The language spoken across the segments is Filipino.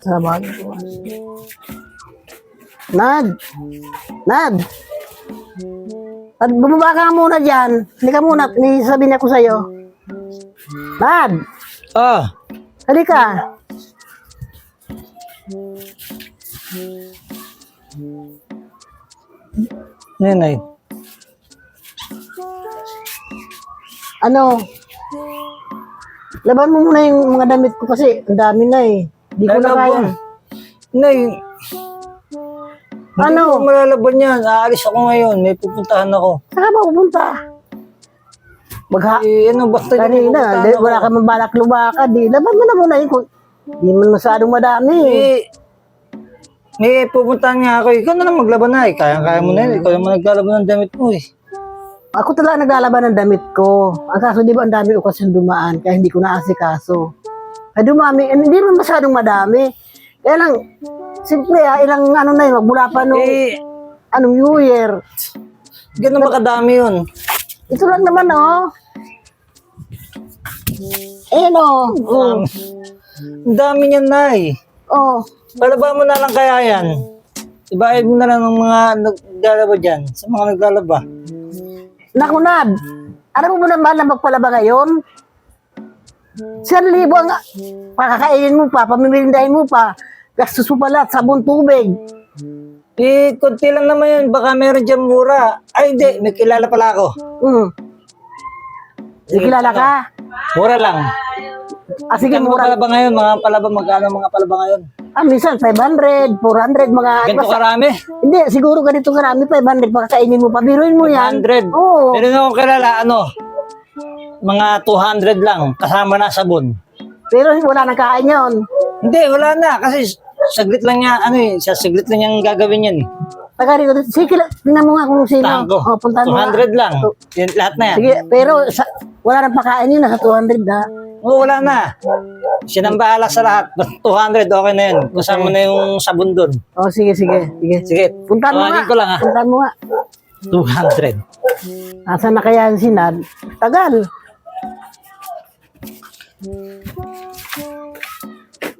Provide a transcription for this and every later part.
Sabag. Nad! Nad! At bumaba ka muna dyan. Hindi ka muna. Sabihin ako sa'yo. Nad! Ah, Halika. Nenay. Ano? Laban mo muna yung mga damit ko kasi ang dami na eh. Di ko na kaya. Nay, hindi Ano? ko malalaban yan. Aalis ako ngayon. May pupuntahan ako. Saan ka ba pupunta? Ano, basta Kanina, wala ka man balak lumakad eh. Laban mo na muna yun. Di man masyadong madami eh. May pupuntahan nga ako. Ikaw na lang maglaban na eh. Kaya mo na yun. Ikaw naman naglalaban ng damit mo eh. Ako talaga naglalaban ng damit ko. Ang kaso di ba ang dami okasyon dumaan kaya hindi ko naasikaso. Kaya dumami, hindi man masyadong madami. Kaya lang, simple ilang ano na yun, magmula pa nung anong New Year. Ganun ba kadami yun? Ito lang naman oh. Ayan oh. Ang dami niyan, Nay. Oh. Palaba mo na lang kaya yan. Ibayad mo na lang ng mga naglalaba dyan. Sa mga naglalaba. Naku, Nad. Ano mo na mahal na magpalaba ngayon? 1,000 ang pakakainin mo pa, pamimirindahin mo pa. Gastos mo pala at sabon tubig. Konti lang naman yun. Baka meron dyan mura. Ay, hindi. May kilala pala ako. Kilala ka? Mura lang. Sige, Magkano mura. palaba ngayon? Mga palaba, magkano mga palaba ngayon? Minsan 500, 400, mga... Ganito karami? Hindi, siguro ganito karami, 500, makakainin mo pa. Biruin mo yan. 100. Oo. Meron akong kilala, mga 200 lang, kasama na sabon. Pero wala nang kain yun. Hindi, wala na. Kasi saglit lang niya, saglit lang niyang gagawin yan eh. Taga rito, sige, tingnan mo nga kung sino. Puntahan ko. Puntahan mo 200 lang. Yan, lahat na yan. Sige, pero wala nang pakain yun, nasa 200 ha. Oo, wala na. Siya nang bahala sa lahat. 200, okay na yun. Kasama na yung sabon doon. Sige. Sige, Puntahan mo nga. tawagin ko lang ha. Puntahan mo nga. 200. Nasaan na kaya si Nad? Tagal.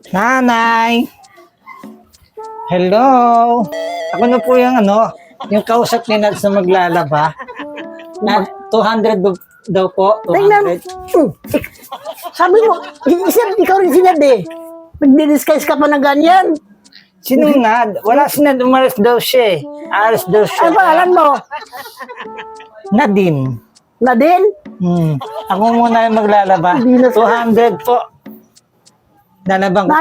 Nanay! Hello! Ako na po yung yung kausap ni Nads na maglalaba. 200 daw po, Tingnan. 200. Sabi mo, ikaw rin si Nad eh. Nagdi-disguise ka pa ng ganyan. Sino Nad? Wala si Nad, umalis daw siya eh. Alis daw siya. Ano pangalan mo? Nadine. Nadine? Ako muna yung maglalaba. Hindi na 200 po. Nalabang ko.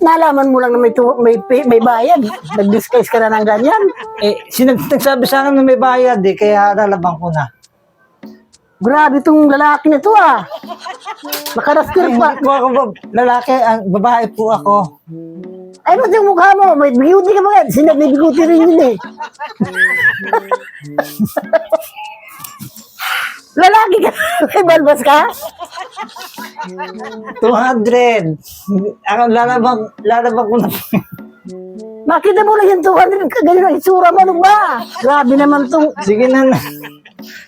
Nalaman mo lang na may bayad. Nag-disguise ka na ng ganyan. Nagsabi sa akin na may bayad eh, kaya nalabang ko na. Grabe itong lalaki na ito ah. Nakaraskir pa. Hindi po ako lalaki, babae po ako. Ay, ba't yung mukha mo? May beauty ka ba yan? Sinad may beauty rin yun eh. Lalaki ka? May balbas ka? 200. Ako lalabang ko na po. Makita mo lang yung 200 ka. Ganyan ang itsura mo. Ano ba? Grabe naman itong... Sige na.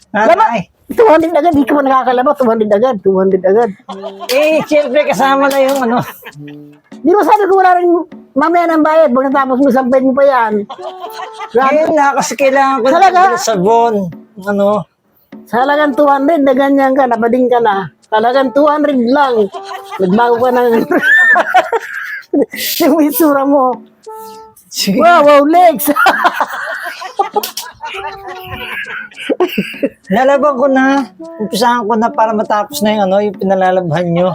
Nanay. 200 agad. Di ka pa nakakalaba. 200 agad. 200 agad. Siyempre kasama na yung Di ba sabi ko wala rin mamaya ng bayad. Pagkatapos mo sampay mo pa yan. Ngayon na kasi kailangan ko Talaga? ng sabon. Sa halagang 200 na ganyan ka. Nabading ka na. Talagang 200 lang. Nagbago ka ng... yung itsura mo. Sige. Wow, legs! Lalabang ko na. Umpisahan ko na para matapos na yung pinalalabhan nyo.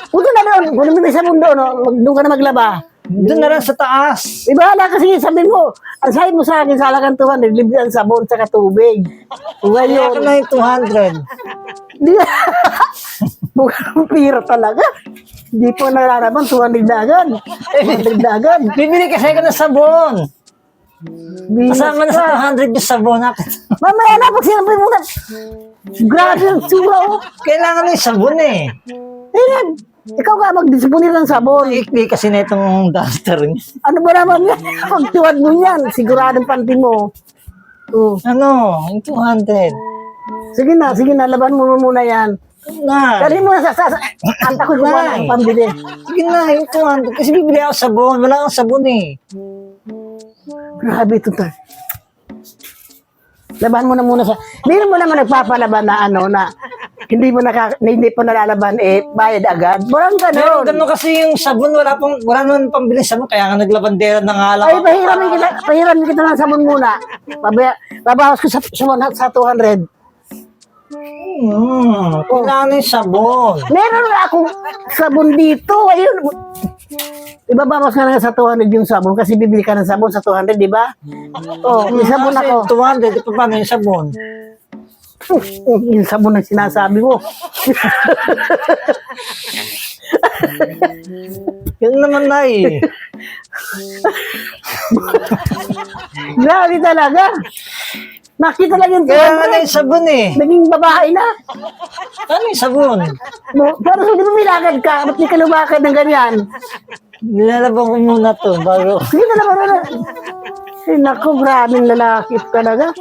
Punta na doon. Kung naman sa mundo, no? Doon ka na maglaba. Doon na lang sa taas. Bahala kasi sabi mo, ang sabi mo sa akin sa halagang 200, libre ang sabon sa katubig. Kaya ko Ngayon, na yung 200. di mukhang pira talaga. Di po nararaman, 200 na agad. 200 na agad. Bibili kasi ako ng sabon. Kasama na sa 200 yung sabon. Mamaya na, pag sinabi mo na, grabe ang tsura oh. Kailangan na yung sabon eh. Ayan, ikaw ka mag-disponir ng sabon. Ikli kasi na itong duster niya. Ano ba naman yan? Pagtuwad mo yan, siguradong panty mo. Yung 200. Sige na, laban mo muna yan. Na. Dali mo na at ako kukuha ng pambili. Sige na, yung 200. Kasi bibili ako sabon. Wala akong sabon eh. Grabe ito tayo. Laban mo na muna sa... Hindi mo naman nagpapalaban na ano na hindi mo hindi po nalalaban bayad agad. Walang Meron ganon. ganun kasi yung sabon, wala naman pambili sabon. Kaya nga naglabandera na nga lang. Ay, pahiramin kita ng sabon muna. Babawas ko sa 200. Kailangan yung sabon. Meron na akong sabon dito. Ayun. Ibabawas ka na sa 200 yung sabon kasi bibili ka ng sabon sa 200, di ba? Oh, may sabon Kasi ako. 200, di pa paano yung sabon? Yung sabon na sinasabi mo. Yun naman na eh. Grabe talaga. Nakita lang yung Kaya nga na 200. yung sabon eh. Naging babae na. Ano yung sabon? Pero hindi mo milagad ka. Ba't di ka lumakad ng ganyan? Nilalabang ko muna to bago. Sige na naman na. Ay, naku, maraming lalaki talaga.